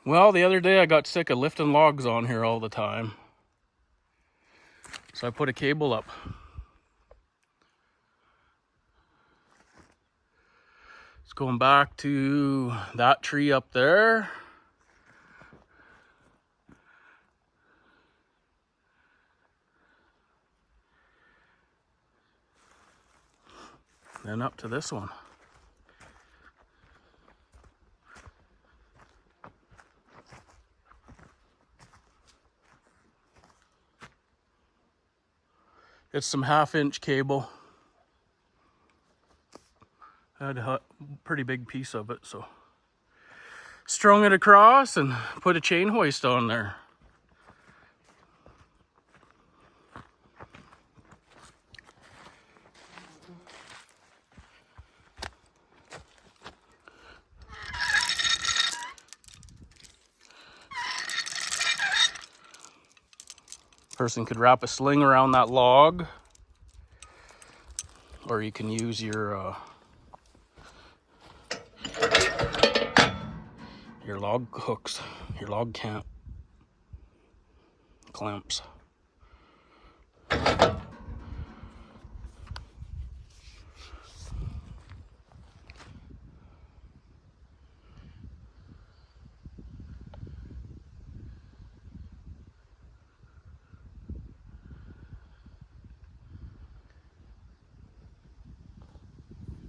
Well, the other day I got sick of lifting logs on here all the time. So I put a cable up. It's going back to that tree up there. Then up to this one. It's some 1/2-inch cable. I had a pretty big piece of it, so strung it across and put a chain hoist on there. Person could wrap a sling around that log, or you can use your log hooks, your log clamps.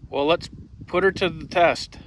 Well, let's put her to the test.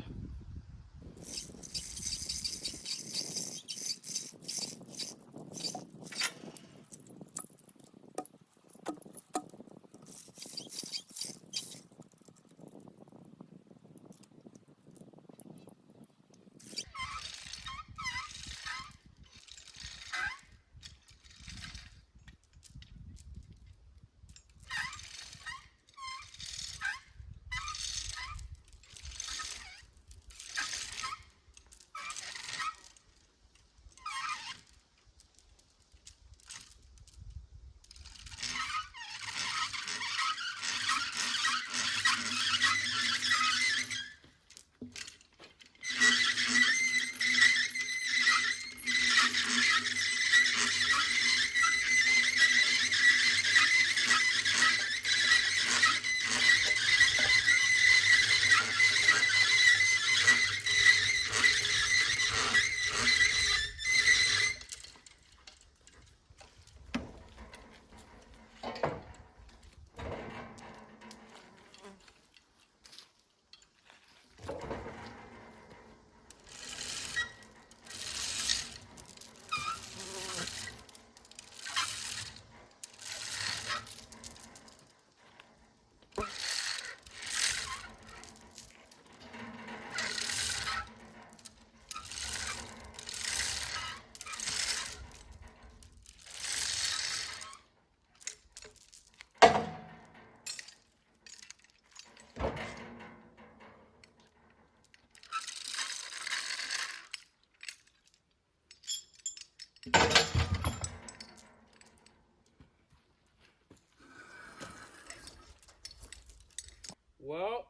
Well,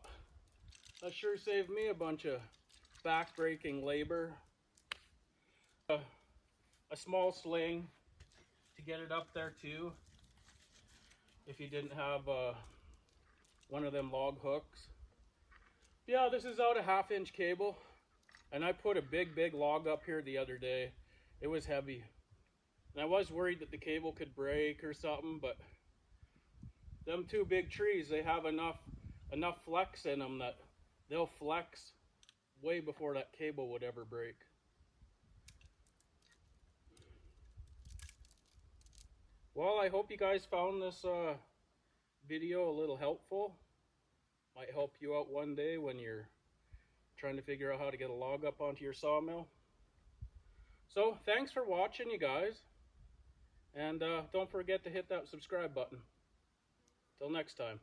that sure saved me a bunch of back-breaking labor. A small sling to get it up there too, if you didn't have one of them log hooks. Yeah, this is out a 1/2-inch cable, and I put a big log up here the other day. It was heavy, and I was worried that the cable could break or something, but them two big trees, they have enough flex in them that they'll flex way before that cable would ever break. Well, I hope you guys found this video a little helpful. Might help you out one day when you're trying to figure out how to get a log up onto your sawmill. So thanks for watching, you guys, and don't forget to hit that subscribe button. Till next time.